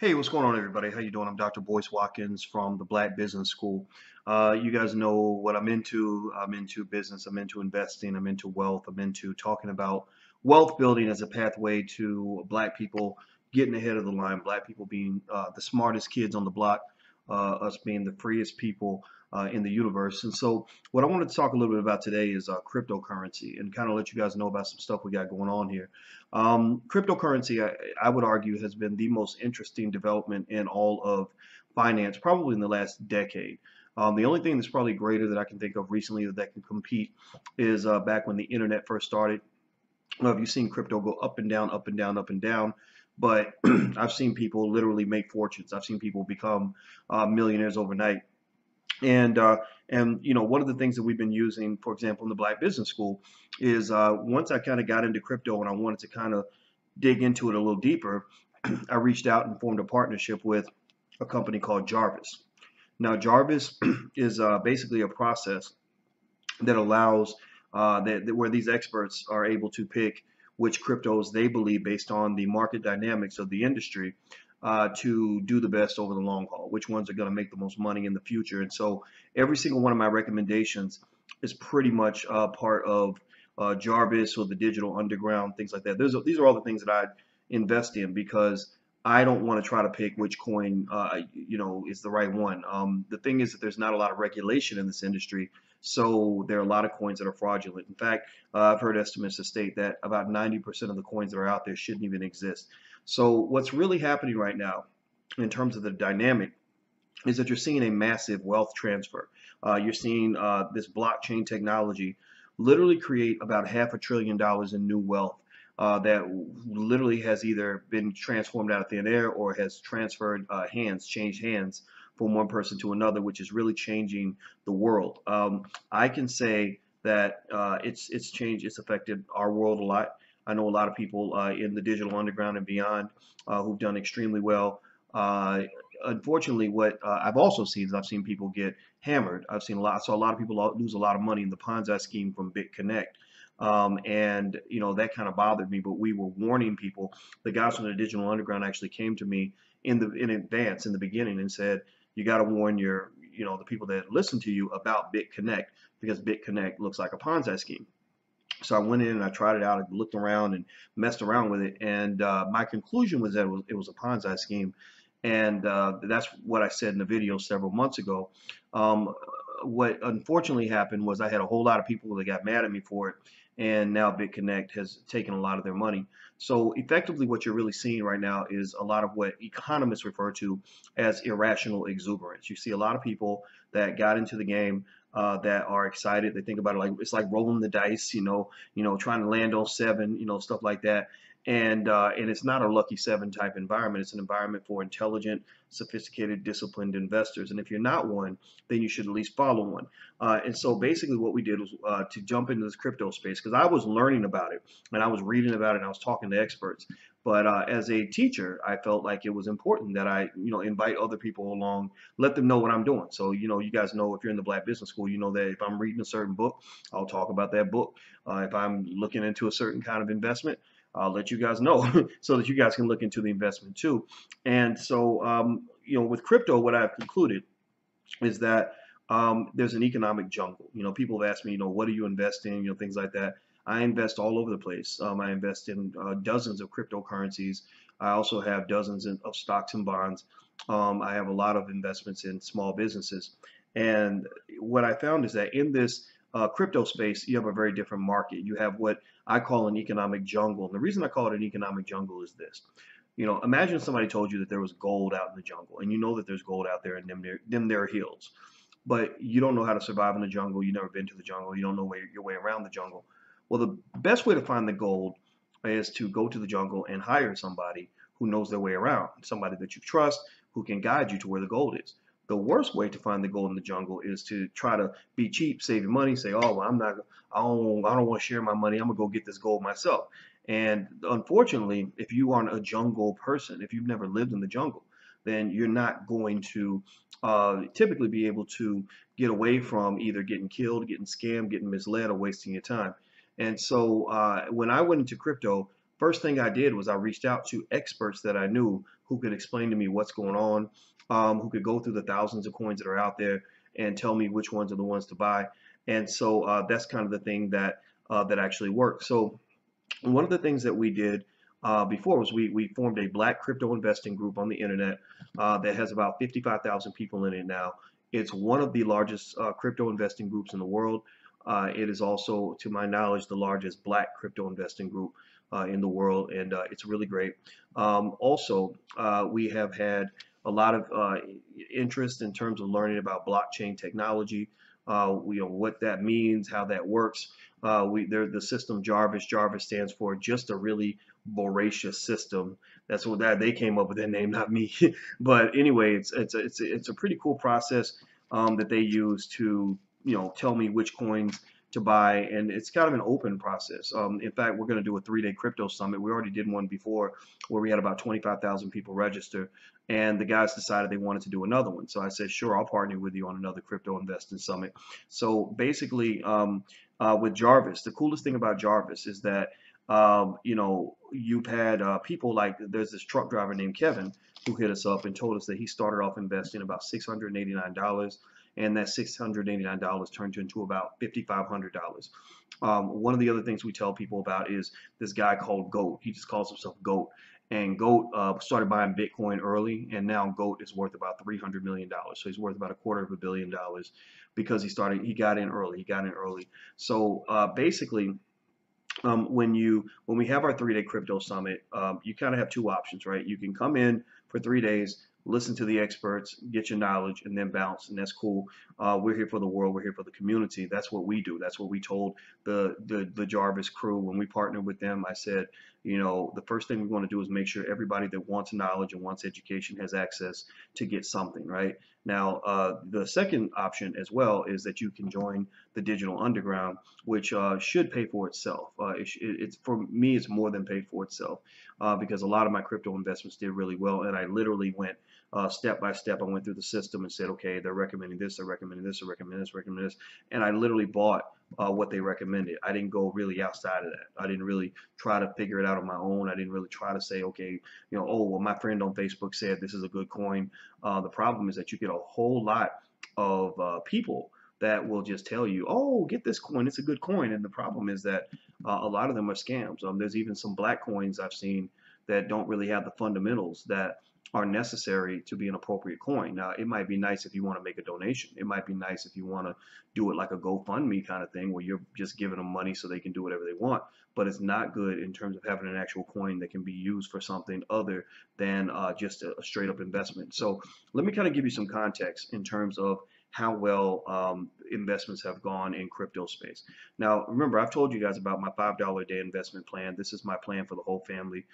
Hey, what's going on, everybody? How you doing? I'm Dr. Boyce Watkins from the Black Business School. You guys know what I'm into. I'm into business. I'm into investing. I'm into wealth. I'm into talking about wealth building as a pathway to Black people getting ahead of the line. Black people being the smartest kids on the block, us being the freest people in the universe. And so, what I wanted to talk a little bit about today is cryptocurrency and kind of let you guys know about some stuff we got going on here. Cryptocurrency, I would argue, has been the most interesting development in all of finance, probably in the last decade. The only thing that's probably greater that I can think of recently that can compete is back when the internet first started. Well, you've seen crypto go up and down, up and down, up and down. But I've seen people literally make fortunes. I've seen people become millionaires overnight. And one of the things that we've been using, for example, in the Black Business School, is once I kind of got into crypto and I wanted to kind of dig into it a little deeper, I reached out and formed a partnership with a company called Jarvis. Now, Jarvis is basically a process that allows where these experts are able to pick which cryptos they believe based on the market dynamics of the industry to do the best over the long haul, which ones are going to make the most money in the future. And so every single one of my recommendations is pretty much part of Jarvis or the digital underground, things like that. These are all the things that I invest in because I don't want to try to pick which coin, is the right one. The thing is that there's not a lot of regulation in this industry, so there are a lot of coins that are fraudulent. In fact, I've heard estimates to state that about 90% of the coins that are out there shouldn't even exist. So what's really happening right now in terms of the dynamic is that you're seeing a massive wealth transfer. You're seeing this blockchain technology literally create about $500 billion in new wealth that literally has either been transformed out of thin air or has transferred changed hands from one person to another, which is really changing the world. I can say that it's changed, it's affected our world a lot. I know a lot of people in the digital underground and beyond who've done extremely well. Unfortunately, what I've also seen is I've seen people get hammered. I saw a lot of people lose a lot of money in the Ponzi scheme from BitConnect. And that kind of bothered me, but we were warning people. The guys from the digital underground actually came to me in advance in the beginning and said, you got to warn the people that listen to you about BitConnect because BitConnect looks like a Ponzi scheme. So I went in and I tried it out. I looked around and messed around with it, and my conclusion was that it was a Ponzi scheme, and that's what I said in the video several months ago. Um, what unfortunately happened was I had a whole lot of people that got mad at me for it, and now BitConnect has taken a lot of their money. So effectively, what you're really seeing right now is a lot of what economists refer to as irrational exuberance. You see a lot of people that got into the game that are excited. They think about it like it's like rolling the dice, trying to land on seven, stuff like that. And it's not a lucky seven type environment. It's an environment for intelligent, sophisticated, disciplined investors. And if you're not one, then you should at least follow one. And so basically what we did was to jump into this crypto space because I was learning about it and I was reading about it and I was talking to experts. But as a teacher, I felt like it was important that I, invite other people along, let them know what I'm doing. So, you guys know if you're in the Black Business School, you know that if I'm reading a certain book, I'll talk about that book. If I'm looking into a certain kind of investment, I'll let you guys know so that you guys can look into the investment too. And so, with crypto, what I've concluded is that there's an economic jungle. People have asked me, what do you invest in, things like that. I invest all over the place. I invest in dozens of cryptocurrencies. I also have dozens of stocks and bonds. I have a lot of investments in small businesses. And what I found is that in this crypto space, you have a very different market. You have what I call an economic jungle. And the reason I call it an economic jungle is this. Imagine somebody told you that there was gold out in the jungle, and you know that there's gold out there in them there hills, but you don't know how to survive in the jungle. You've never been to the jungle. You don't know your way around the jungle. Well, the best way to find the gold is to go to the jungle and hire somebody who knows their way around, somebody that you trust, who can guide you to where the gold is. The worst way to find the gold in the jungle is to try to be cheap, save your money, say, oh, well, I don't want to share my money. I'm gonna go get this gold myself. And unfortunately, if you aren't a jungle person, if you've never lived in the jungle, then you're not going to typically be able to get away from either getting killed, getting scammed, getting misled, or wasting your time. And so when I went into crypto, first thing I did was I reached out to experts that I knew who could explain to me what's going on, who could go through the thousands of coins that are out there and tell me which ones are the ones to buy. And so that's kind of the thing that actually worked. So one of the things that we did before was we formed a Black crypto investing group on the internet that has about 55,000 people in it now. It's one of the largest crypto investing groups in the world. It is also, to my knowledge, the largest Black crypto investing group in the world, and it's really great. Also, we have had a lot of interest in terms of learning about blockchain technology, what that means, how that works. The system Jarvis. Jarvis stands for just a really voracious system. That's what that they came up with that name, not me. But anyway, it's a pretty cool process that they use to tell me which coins to buy, and it's kind of an open process. In fact, we're going to do a 3-day crypto summit. We already did one before where we had about 25,000 people register, and the guys decided they wanted to do another one. So I said, sure, I'll partner with you on another crypto investing summit. So basically, with Jarvis, the coolest thing about Jarvis is that you've had people like there's this truck driver named Kevin who hit us up and told us that he started off investing about $689, and that $689 turned into about $5,500. One of the other things we tell people about is this guy called Goat. He just calls himself Goat. And Goat started buying Bitcoin early, and now Goat is worth about $300 million. So he's worth about $250 million because he got in early. He got in early. So basically, when we have our 3-day crypto summit, you kind of have two options, right? You can come in for 3 days, listen to the experts, get your knowledge, and then bounce, and that's cool. We're here for the world. We're here for the community. That's what we do. That's what we told the Jarvis crew when we partnered with them. I said, the first thing we want to do is make sure everybody that wants knowledge and wants education has access to get something, right? Now, the second option as well is that you can join the digital underground, which should pay for itself. It's for me, it's more than paid for itself because a lot of my crypto investments did really well, and I literally went step by step. I went through the system and said, okay, they're recommending this, they're recommending this, they're recommending this, recommending this, and I literally bought what they recommended. I didn't go really outside of that. I didn't really try to figure it out on my own. I didn't really try to say, okay, oh, well, my friend on Facebook said this is a good coin. The problem is that you get a whole lot of people that will just tell you, oh, get this coin, it's a good coin. And the problem is that a lot of them are scams. There's even some black coins I've seen that don't really have the fundamentals that are necessary to be an appropriate coin. Now, it might be nice if you want to make a donation. It might be nice if you want to do it like a GoFundMe kind of thing where you're just giving them money so they can do whatever they want. But it's not good in terms of having an actual coin that can be used for something other than just a straight up investment. So let me kind of give you some context in terms of how well investments have gone in crypto space. Now, remember, I've told you guys about my $5 a day investment plan. This is my plan for the whole family.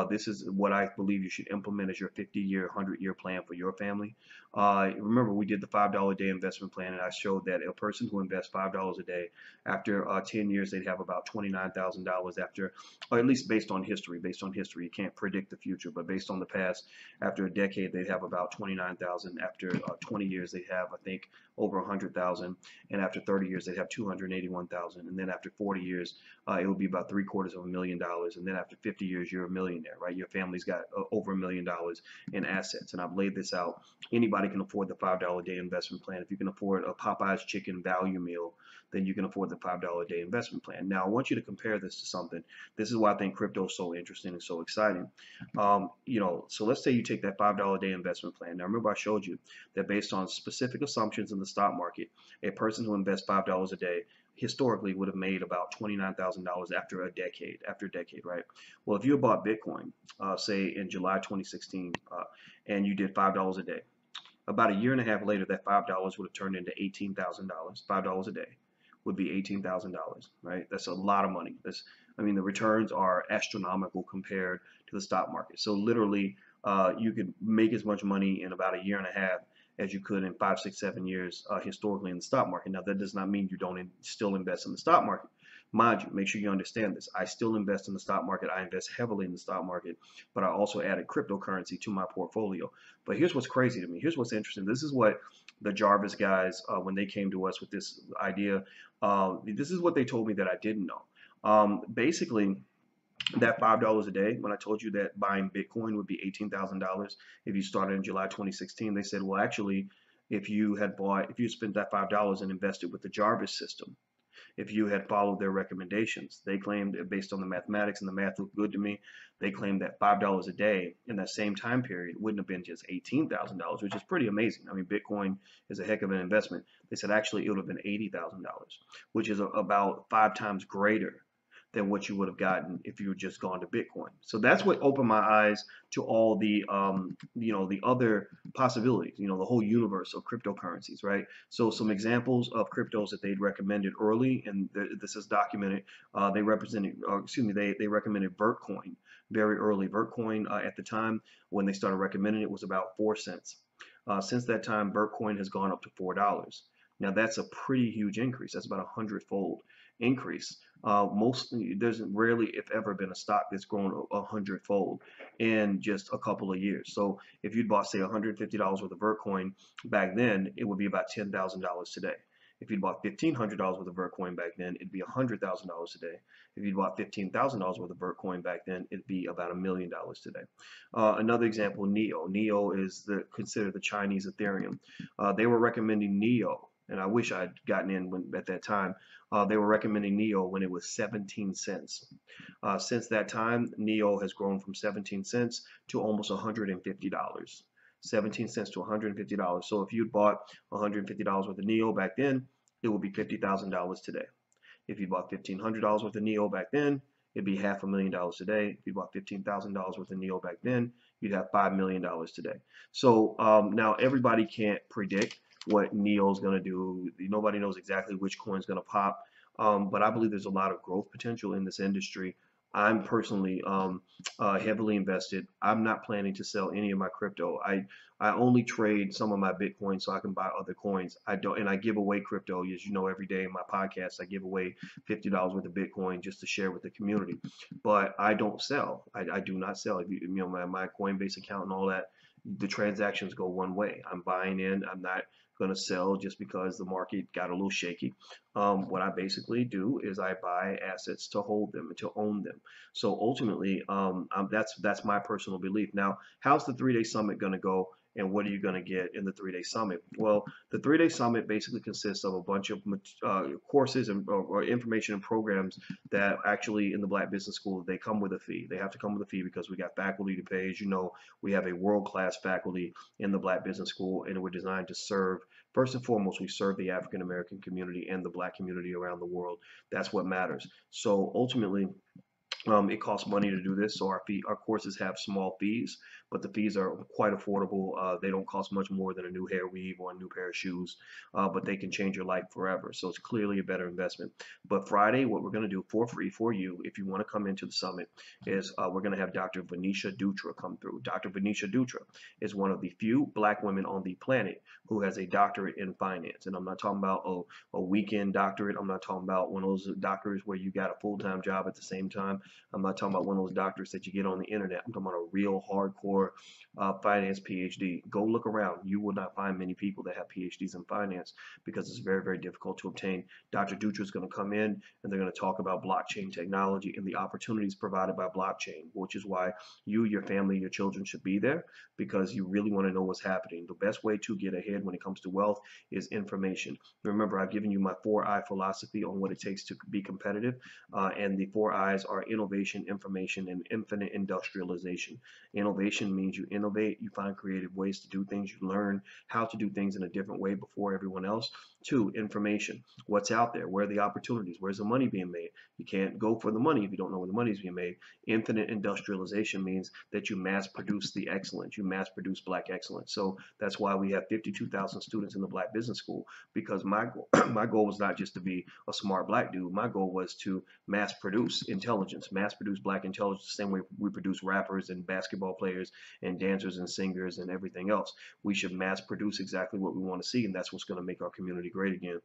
This is what I believe you should implement as your 50-year, 100-year plan for your family. Remember, we did the $5 a day investment plan, and I showed that a person who invests $5 a day, after 10 years, they'd have about $29,000 after, or at least based on history. Based on history, you can't predict the future, but based on the past, after a decade, they'd have about 29,000. After 20 years, they'd have, I think, over 100,000, and after 30 years they'd have 281,000, and then after 40 years it would be about $750,000, and then after 50 years you're a millionaire, right? Your family's got over $1 million in assets, and I've laid this out. Anybody can afford the $5 a day investment plan. If you can afford a Popeye's chicken value meal, then you can afford the $5 a day investment plan. Now I want you to compare this to something. This is why I think crypto is so interesting and so exciting. So let's say you take that $5 a day investment plan. Now remember I showed you that based on specific assumptions in the stock market, a person who invests $5 a day historically would have made about $29,000 after a decade, right? Well, if you bought Bitcoin, say in July 2016, and you did $5 a day, about a year and a half later, that $5 would have turned into $18,000. $5 a day would be $18,000, right? That's a lot of money. The returns are astronomical compared to the stock market. So literally, you could make as much money in about a year and a half as you could in 5, 6, 7 years historically in the stock market. Now, that does not mean you don't still invest in the stock market. Mind you, make sure you understand this. I still invest in the stock market. I invest heavily in the stock market, but I also added cryptocurrency to my portfolio. But here's what's crazy to me. Here's what's interesting. This is what the Jarvis guys, when they came to us with this idea, this is what they told me that I didn't know. Basically, That $5 a day, when I told you that buying Bitcoin would be $18,000 if you started in July 2016, they said, well, actually, if you spent that $5 and invested with the Jarvis system, if you had followed their recommendations. They claimed, based on the mathematics, and the math looked good to me, they claimed that $5 a day in that same time period wouldn't have been just $18,000, which is pretty amazing. I mean, Bitcoin is a heck of an investment. They said actually it would have been $80,000, which is about 5 times greater than what you would have gotten if you had just gone to Bitcoin. So that's what opened my eyes to all the the other possibilities, the whole universe of cryptocurrencies, right? So some examples of cryptos that they'd recommended early, and this is documented. They recommended Vertcoin very early. Vertcoin at the time when they started recommending it was about 4 cents. Since that time, Vertcoin has gone up to $4. Now that's a pretty huge increase. That's about 100-fold increase. There's rarely, if ever, been a stock that's grown 100-fold in just a couple of years. So if you'd bought, say, $150 worth of Vertcoin back then, it would be about $10,000 today. If you'd bought $1,500 worth of Vertcoin back then, it'd be $100,000 today. If you'd bought $15,000 worth of Vertcoin back then, it'd be about $1 million today. Another example, Neo. Neo is considered the Chinese Ethereum. They were recommending Neo, and I wish I'd gotten in at that time. They were recommending Neo when it was 17 cents. Since that time, Neo has grown from 17 cents to almost $150. 17 cents to $150. So if you'd bought $150 worth of Neo back then, it would be $50,000 today. If you bought $1,500 worth of Neo back then, it'd be $500,000 today. If you bought $15,000 worth of Neo back then, you'd have $5 million today. So now everybody can't predict what Neo's going to do. Nobody knows exactly which coin's going to pop, but I believe there's a lot of growth potential in this industry. I'm personally heavily invested. I'm not planning to sell any of my crypto. I only trade some of my Bitcoin so I can buy other coins. I don't, and I give away crypto, as you know, every day in my podcast. I give away $50 worth of Bitcoin just to share with the community. But I don't sell. I do not sell. If my Coinbase account and all that, the transactions go one way. I'm buying in. I'm not going to sell just because the market got a little shaky. What I basically do is I buy assets to hold them and to own them. So ultimately, that's my personal belief. Now, how's the 3-day summit going to go? And what are you going to get in the 3-day summit? Well, the 3-day summit basically consists of a bunch of courses or information and programs that actually in the Black Business School, they come with a fee. They have to come with a fee because we got faculty to pay. As you know, we have a world-class faculty in the Black Business School, and we're designed to serve. First and foremost, we serve the African American community and the Black community around the world. That's what matters. So ultimately, it costs money to do this, so our courses have small fees, but the fees are quite affordable. They don't cost much more than a new hair weave or a new pair of shoes, but they can change your life forever. So it's clearly a better investment. But Friday, what we're going to do for free for you, if you want to come into the summit, is we're going to have Dr. Venetia Dutra come through. Dr. Venetia Dutra is one of the few Black women on the planet who has a doctorate in finance. And I'm not talking about a weekend doctorate. I'm not talking about one of those doctors where you got a full-time job at the same time. I'm not talking about one of those doctors that you get on the internet. I'm talking about a real hardcore finance PhD. Go look around. You will not find many people that have PhDs in finance because it's very, very difficult to obtain. Dr. Dutra is going to come in and they're going to talk about blockchain technology and the opportunities provided by blockchain, which is why you, your family, your children should be there because you really want to know what's happening. The best way to get ahead when it comes to wealth is information. Remember, I've given you my 4I philosophy on what it takes to be competitive, and the 4 I's are innovation, information, and infinite industrialization. Innovation means you innovate, you find creative ways to do things, you learn how to do things in a different way before everyone else. 2, information. What's out there? Where are the opportunities? Where's the money being made? You can't go for the money if you don't know where the money is being made. Infinite industrialization means that you mass produce the excellence. You mass produce Black excellence. So that's why we have 52,000 students in the Black Business School, because my goal was not just to be a smart Black dude. My goal was to mass produce intelligence, mass produce Black intelligence, the same way we produce rappers and basketball players and dancers and singers and everything else. We should mass produce exactly what we want to see, and that's what's going to make our community great again.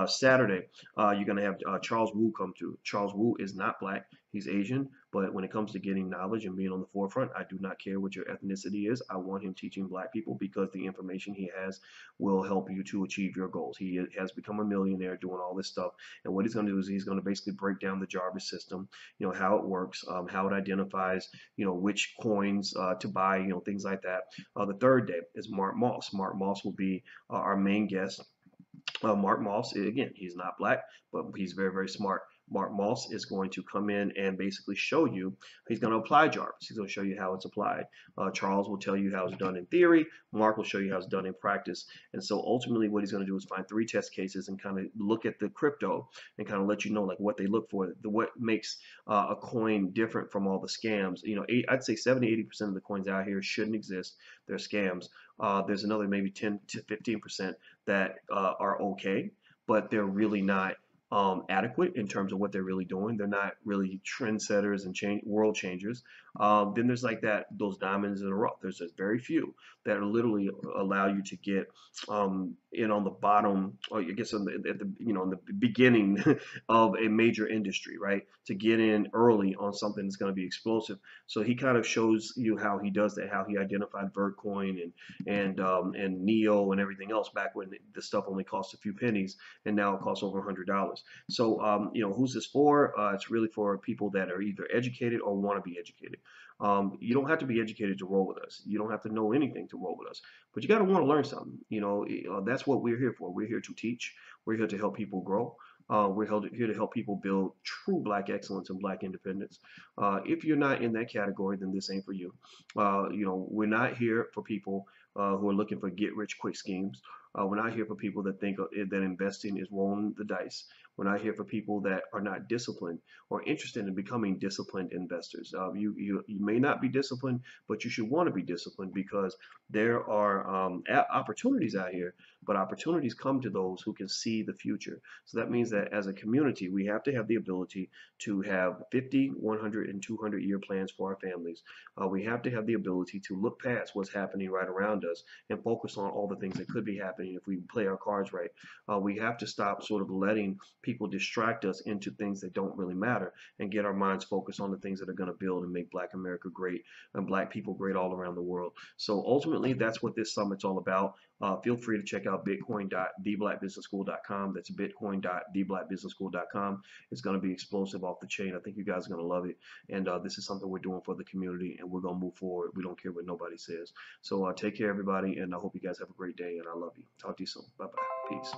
Saturday, you're going to have Charles Wu come through. Charles Wu is not Black. He's Asian, but when it comes to getting knowledge and being on the forefront, I do not care what your ethnicity is. I want him teaching black people because the information he has will help you to achieve your goals. He has become a millionaire doing all this stuff. And what he's going to do is he's going to basically break down the Jarvis system, how it works, how it identifies, which coins to buy, things like that. The third day is Mark Moss. Mark Moss will be our main guest. Mark Moss, again, he's not black, but he's very, very smart. Mark Moss is going to come in and basically show you, he's going to apply Jarvis. He's going to show you how it's applied. Charles will tell you how it's done in theory. Mark will show you how it's done in practice. And so ultimately what he's going to do is find 3 test cases and kind of look at the crypto and kind of let you know like what they look for, what makes a coin different from all the scams. I'd say 70-80% of the coins out here shouldn't exist. They're scams. There's another maybe 10 to 15% that are okay, but they're really not adequate in terms of what they're really doing. They're not really trendsetters and world changers. Then there's like those diamonds in the rough. There's just very few that are literally allow you to get in on the bottom, or I guess in the beginning of a major industry, right? To get in early on something that's going to be explosive. So he kind of shows you how he does that, how he identified Vertcoin and Neo and everything else back when the stuff only cost a few pennies, and now it costs over $100. So who's this for? It's really for people that are either educated or want to be educated. You don't have to be educated to roll with us. You don't have to know anything to roll with us, but you got to want to learn something. That's what we're here for. We're here to teach. We're here to help people grow. We're here to help people build true black excellence and black independence. If you're not in that category, then this ain't for you. We're not here for people who are looking for get-rich-quick schemes. We're not here for people that think that investing is rolling the dice. We're not here for people that are not disciplined or interested in becoming disciplined investors. You may not be disciplined, but you should want to be disciplined because there are opportunities out here, but opportunities come to those who can see the future. So that means that as a community, we have to have the ability to have 50, 100, and 200-year plans for our families. We have to have the ability to look past what's happening right around us and focus on all the things that could be happening if we play our cards right. We have to stop sort of letting people distract us into things that don't really matter and get our minds focused on the things that are going to build and make Black America great and Black people great all around the world. So ultimately, that's what this summit's all about. Feel free to check out bitcoin.theblackbusinessschool.com. That's bitcoin.theblackbusinessschool.com. It's going to be explosive off the chain. I think you guys are going to love it. And this is something we're doing for the community, and we're going to move forward. We don't care what nobody says. So take care, everybody, and I hope you guys have a great day, and I love you. Talk to you soon. Bye-bye. Peace.